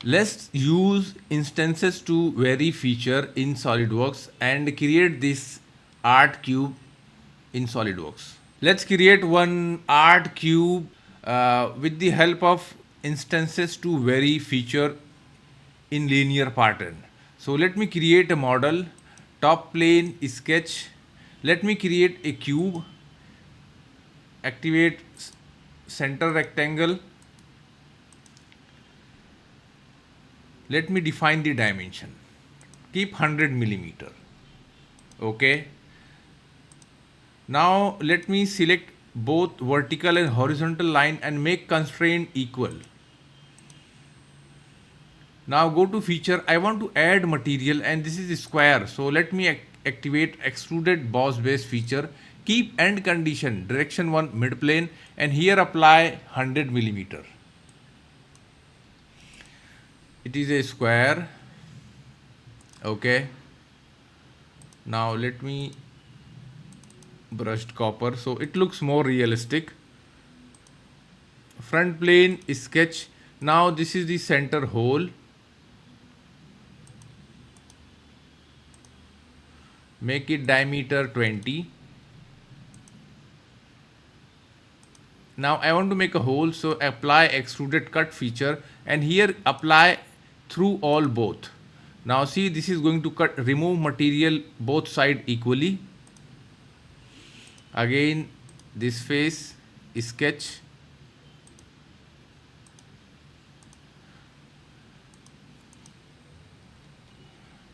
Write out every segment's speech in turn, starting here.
Let's use instances to vary feature in SolidWorks and create this art cube in SolidWorks. Let's create one art cube with the help of instances to vary feature in linear pattern. So let me create a model, top plane sketch. Let me create a cube, activate center rectangle. Let me define the dimension. Keep 100 millimeter. Okay. Now let me select both vertical and horizontal line and make constraint equal. Now go to feature. I want to add material and this is square. So let me activate extruded boss base feature. Keep end condition direction 1 mid plane and here apply 100 millimeter. It is a square. Okay. Now let me brushed copper so it looks more realistic. Front plane sketch. Now this is the center hole. Make it diameter 20. Now I want to make a hole, so apply extruded cut feature and here apply through all both. Now see, this is going to remove material both side equally. Again this face sketch.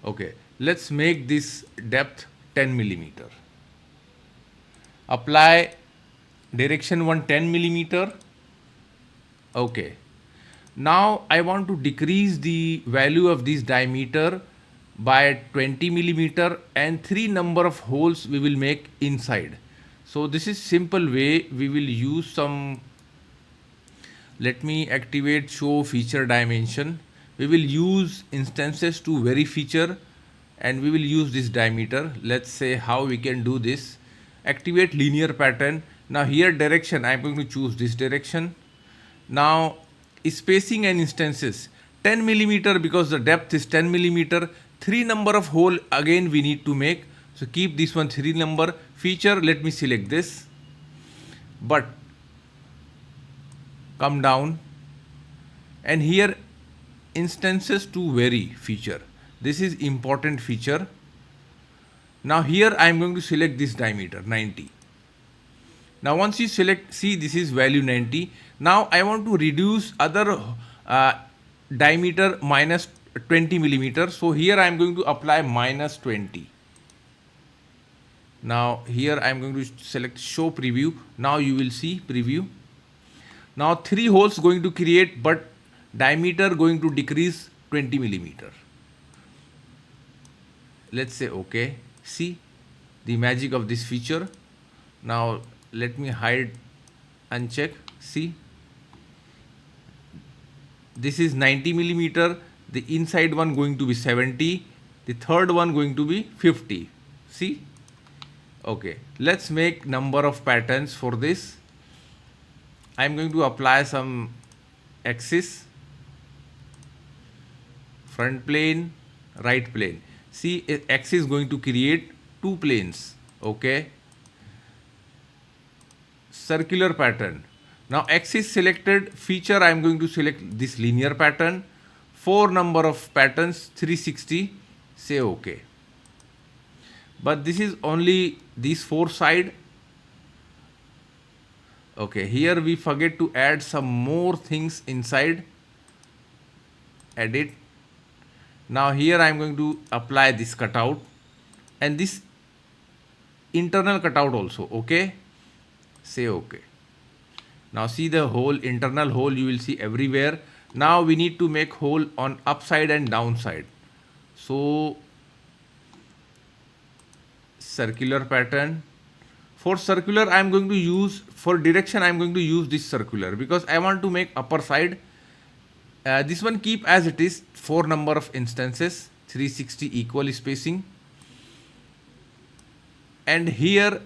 Okay, let's make this depth 10 millimeter. Apply direction 1 10 millimeter. Okay. Now I want to decrease the value of this diameter by 20 millimeter and 3 number of holes we will make inside. So this is simple way we will use some. Let me activate show feature dimension. We will use instances to vary feature and we will use this diameter. Let's say how we can do this. Activate linear pattern. Now here direction, I am going to choose this direction. Now spacing and instances 10 millimeter because the depth is 10 millimeter. 3 number of hole again we need to make. So keep this one 3 number. Feature, let me select this. But come down and here instances to vary feature. This is important feature. Now here I am going to select this diameter 90. Now once you select, see this is value 90. Now I want to reduce other diameter minus 20 millimeter. So here I am going to apply minus 20. Now here I am going to select show preview. Now you will see preview. Now 3 holes going to create but diameter going to decrease 20 millimeter. Let's say okay. See the magic of this feature. Now let me hide, uncheck. See, this is 90 millimeter. The inside one going to be 70. The third one going to be 50. See, okay. Let's make number of patterns for this. I am going to apply some axis, front plane, right plane. See, axis is going to create 2 planes. Okay. Circular pattern. Now axis selected, feature I am going to select this linear pattern. 4 number of patterns, 360. Say okay. But this is only these 4 side. Okay, here we forget to add some more things inside. Edit. Now here I am going to apply this cutout and this internal cutout also. Okay. Say okay. Now see the hole, internal hole you will see everywhere. Now we need to make hole on upside and downside. So circular pattern. For circular I am going to use, for direction I am going to use this circular because I want to make upper side. This one keep as it is, 4 number of instances, 360 equal spacing. And here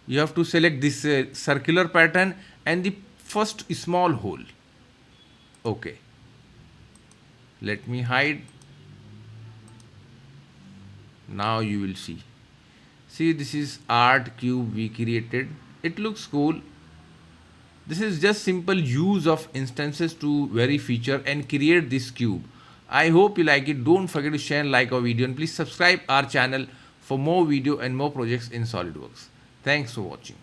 you have to select this circular pattern and the first small hole. Okay, let me hide. Now you will see, this is art cube we created. It looks cool. This is just simple use of instances to vary feature and create this cube. I hope you like it. Don't forget to share and like our video, and please subscribe our channel for more video and more projects in SolidWorks. Thanks for watching.